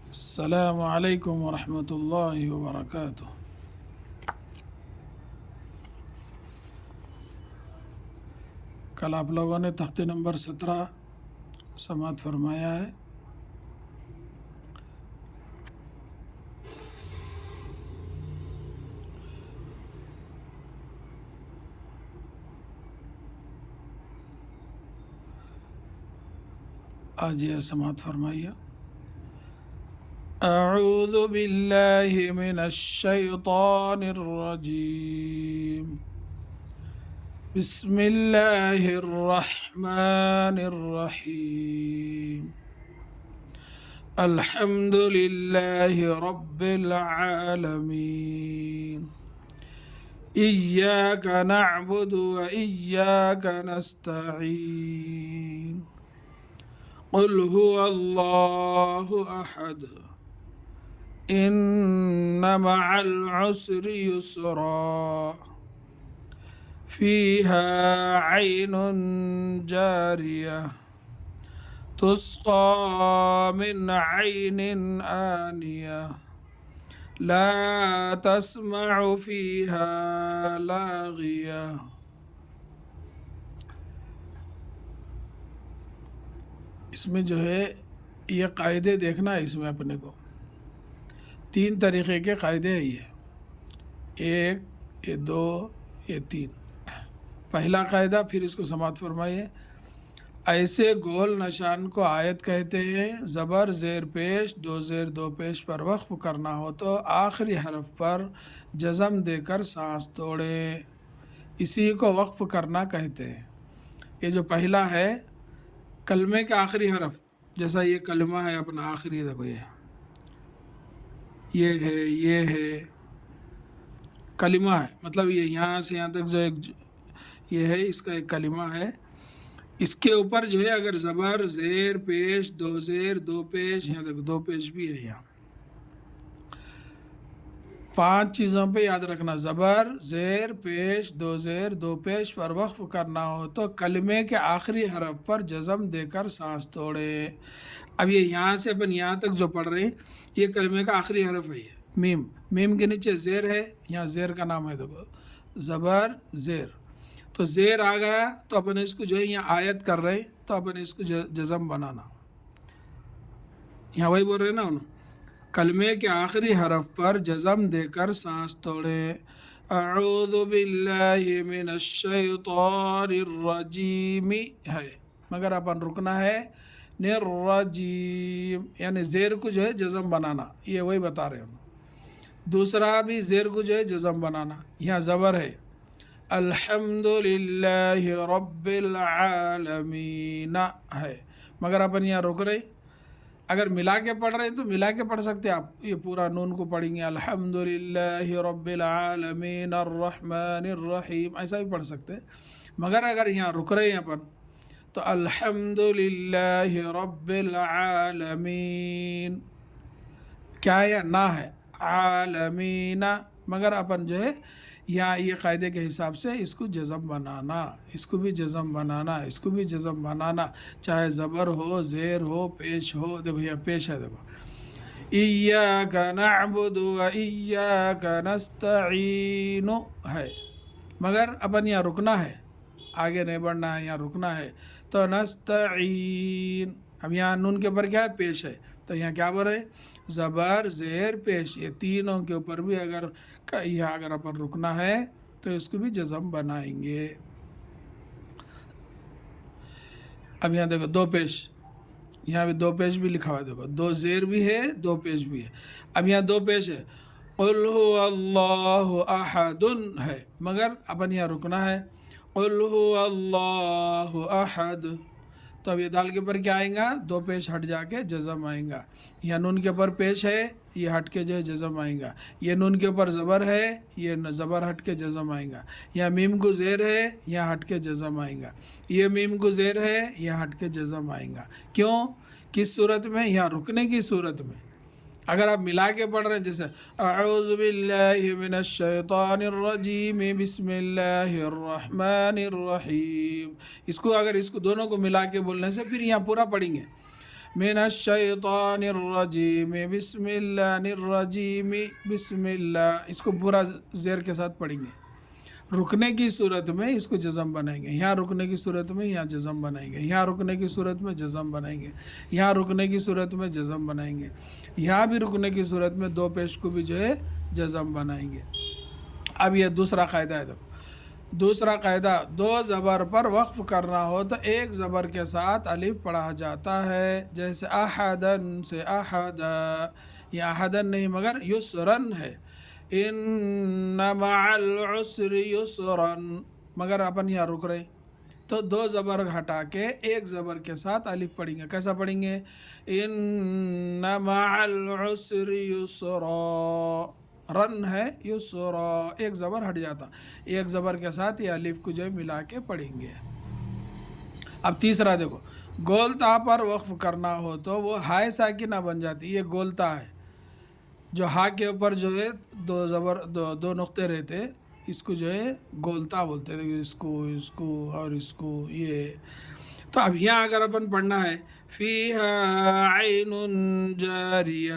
السلام علیکم ورحمۃ اللہ وبرکاتہ۔ کل آپ لوگوں نے تختی نمبر 17 سماعت فرمایا ہے۔ آج یہ سماعت فرمائیے۔ اعوذ باللہ من الشیطان الرجیم، بسم اللہ الرحمن الرحیم، الحمد للہ رب العالمین، ایاک نعبد و ایاک نستعین، قل هو اللہ احد، ان مع العسر یسرا، فیہا عین جاریہ، تسقى من عین آنیہ، لا تسمع فیہا لاغیہ۔ اس میں جو ہے یہ قاعدے دیکھنا ہے، اس میں اپنے کو 3 طریقے کے قاعدے ہیں، یہ 1، یہ 2، یہ 3۔ پہلا قاعدہ، پھر اس کو سماعت فرمائیے۔ ایسے گول نشان کو آیت کہتے ہیں، زبر زیر پیش 2 زیر 2 پیش پر وقف کرنا ہو تو آخری حرف پر جزم دے کر سانس توڑے، اسی کو وقف کرنا کہتے ہیں۔ یہ جو پہلا ہے کلمے کا آخری حرف، جیسا یہ کلمہ ہے اپنا آخری، دیکھو یہ ہے کلمہ ہے، مطلب یہ یہاں سے یہاں تک جو ایک یہ ہے، اس کا ایک کلمہ ہے۔ اس کے اوپر جو ہے اگر زبر زیر پیش 2 زیر 2 پیش، یہاں تک 2 پیش بھی ہے، یہاں 5 چیزوں پہ یاد رکھنا۔ زبر زیر پیش 2 زیر 2 پیش پر وقف کرنا ہو تو کلمے کے آخری حرف پر جزم دے کر سانس توڑے۔ اب یہ یہاں سے اپن یہاں تک جو پڑھ رہے ہیں، یہ کلمے کا آخری حرف ہے، یہ میم کے نیچے زیر ہے، یہاں زیر کا نام ہے، دیکھو زبر زیر، تو زیر آ گیا تو اپن اس کو جو ہے یہاں آیت کر رہے ہیں، تو اپن اس کو جزم بنانا، یہاں وہی بول رہے ہیں نا انہوں، کلمے کے آخری حرف پر جزم دے کر سانس توڑے۔ اعوذ باللہ من الشیطان الرجیم ہے، مگر اپن رکنا ہے الرجیم، یعنی زیر کو جو ہے جزم بنانا، یہ وہی بتا رہے ہیں۔ دوسرا بھی زیر کو جو ہے جزم بنانا، یہاں زبر ہے، الحمد للہ رب العالمین ہے، مگر اپن یہاں رک رہے۔ اگر ملا کے پڑھ رہے ہیں تو ملا کے پڑھ سکتے ہیں آپ، یہ پورا نون کو پڑھیں گے، الحمد للہ رب العالمین الرحمن الرحیم، ایسا بھی پڑھ سکتے ہیں۔ مگر اگر یہاں رک رہے ہیں اپن تو الحمد للہ رب العالمین، کیا ہے؟ نا ہے، عالمین، مگر اپن جو ہے یہاں یہ قاعدے کے حساب سے اس کو جزم بنانا، اس کو بھی جزم بنانا، اس کو بھی جزم بنانا، چاہے زبر ہو، زیر ہو، پیش ہو، دیکھو یہاں پیش ہے، دیکھو ایاک نعبد و ایاک نستعین ہے، مگر اپن یہاں رکنا ہے، آگے نہیں بڑھنا ہے، یہاں رکنا ہے، تو نستعین، اب یہاں نون کے اوپر کیا ہے؟ پیش ہے، تو یہاں کیا بول رہے؟ زبر زیر پیش، یہ تینوں کے اوپر بھی اگر یہاں اگر اپن رکنا ہے تو اس کو بھی جزم بنائیں گے۔ اب یہاں دیکھو 2 پیش، یہاں بھی 2 پیش بھی لکھا ہوا ہے، دیکھو 2 زیر بھی ہے 2 پیش بھی ہے۔ اب یہاں 2 پیش ہے، قل هو اللہ احد ہے، مگر اپن یہاں رکنا ہے، قل هو اللہ احد، تو اب یہ دال کے اوپر کیا آئیں گا؟ 2 پیش ہٹ جا کے جزم آئیں گا۔ یہاں نون کے اوپر پیش ہے، یہ ہٹ کے جو ہے جزم آئیں گا۔ یہ نون کے اوپر زبر ہے، یہ زبر ہٹ کے جزم آئیں گا۔ یہاں میم کو زیر ہے، یہاں ہٹ کے جزم آئیں گا۔ یہ میم کو زیر ہے، یہاں ہٹ کے جزم آئیں گا۔ کیوں؟ کس صورت میں؟ یہاں رکنے کی صورت میں۔ اگر آپ ملا کے پڑھ رہے ہیں، جیسے اعوذ باللہ من الشیطان الرجیم بسم اللہ الرحمن الرحیم، اس کو دونوں کو ملا کے بولنے سے پھر یہاں پورا پڑھیں گے۔ من الشیطان الرجیم بسم اللہ الرجیم بسم اللہ، اس کو پورا زیر کے ساتھ پڑھیں گے۔ رکنے کی صورت میں اس کو جزم بنائیں گے، یہاں رکنے کی صورت میں یہاں جزم بنائیں گے، یہاں رکنے کی صورت میں جزم بنائیں گے، یہاں رکنے کی صورت میں جزم بنائیں گے، یہاں بھی رکنے کی صورت میں دو پیش کو بھی جو ہے جزم بنائیں گے۔ اب یہ دوسرا قاعدہ ہے۔ دیکھو دوسرا قاعدہ، دو زبر پر وقف کرنا ہو تو ایک زبر کے ساتھ الف پڑھا جاتا ہے، جیسے احدن سے احدا، یہ احدن نہیں مگر یسرن ہے، ان مع العسر یسرن، مگر اپن یہاں رک رہے تو دو زبر ہٹا کے ایک زبر کے ساتھ الف پڑھیں گے۔ کیسا پڑھیں گے؟ ان مع العسر یسرا، رن ہے یسرا، ایک زبر ہٹ جاتا، ایک زبر کے ساتھ یہ الف کو جو ہے ملا کے پڑھیں گے۔ اب تیسرا دیکھو، گولتا پر وقف کرنا ہو تو وہ ہائے ساکنہ بن جاتی، یہ گولتا ہے جو ہا کے اوپر جو ہے دو زبر دو نقطے رہتے، اس کو جو ہے گولتا بولتے ہیں، اس کو اور اس کو یہ۔ تو اب یہاں اگر اپن پڑھنا ہے فیہا عین جاریہ،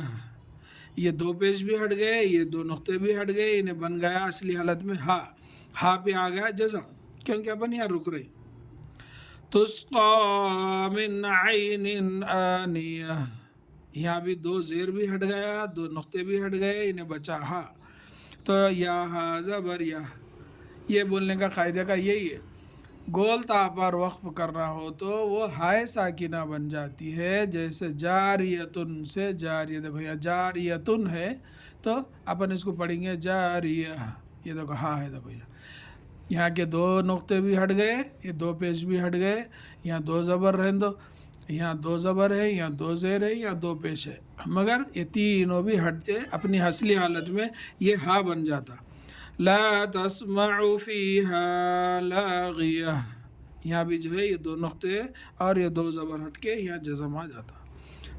یہ دو پیش بھی ہٹ گئے، یہ دو نقطے بھی ہٹ گئے، انہیں بن گیا اصلی حالت میں ہا پہ آ گیا جزم، کیونکہ اپن یہاں رک رہے۔ تسقا من عین آنیہ، یہاں بھی دو زیر بھی ہٹ گیا، دو نقطے بھی ہٹ گئے، انہیں بچا ہا، تو یا ہا زبر یا۔ یہ بولنے کا قاعدہ کا یہی ہے، گول تا پر وقف کرنا ہو تو وہ ہائے ساکنہ بن جاتی ہے، جیسے جاریتن سے جاریہ، دیکھو یہاں جاریتن ہے تو اپن اس کو پڑھیں گے جاریہ، یہ دیکھو ہا ہے، دیکھو یہاں کے دو نقطے بھی ہٹ گئے، یہ دو پیش بھی ہٹ گئے، یہاں دو زبر رہن دو، یہاں دو زبر ہے، یہاں دو زیر ہے، یہاں دو پیش ہے، مگر یہ تینوں بھی ہٹتے اپنی اصلی حالت میں یہ ہا بن جاتا۔ لا تسمع فیہا لاغیہ، یہاں بھی جو ہے یہ دو نقطے اور یہ دو زبر ہٹ کے یہاں جزم آ جاتا۔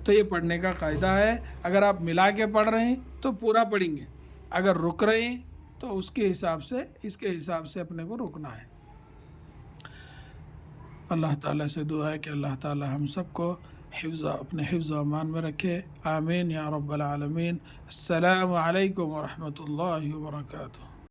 تو یہ پڑھنے کا قاعدہ ہے، اگر آپ ملا کے پڑھ رہے ہیں تو پورا پڑھیں گے، اگر رک رہے ہیں تو اس کے حساب سے اپنے کو رکنا ہے۔ اللہ تعالیٰ سے دعا ہے کہ اللہ تعالیٰ ہم سب کو اپنے حفظ و امان میں رکھے، آمین یا رب العالمین۔ السلام علیکم ورحمۃ اللہ وبرکاتہ۔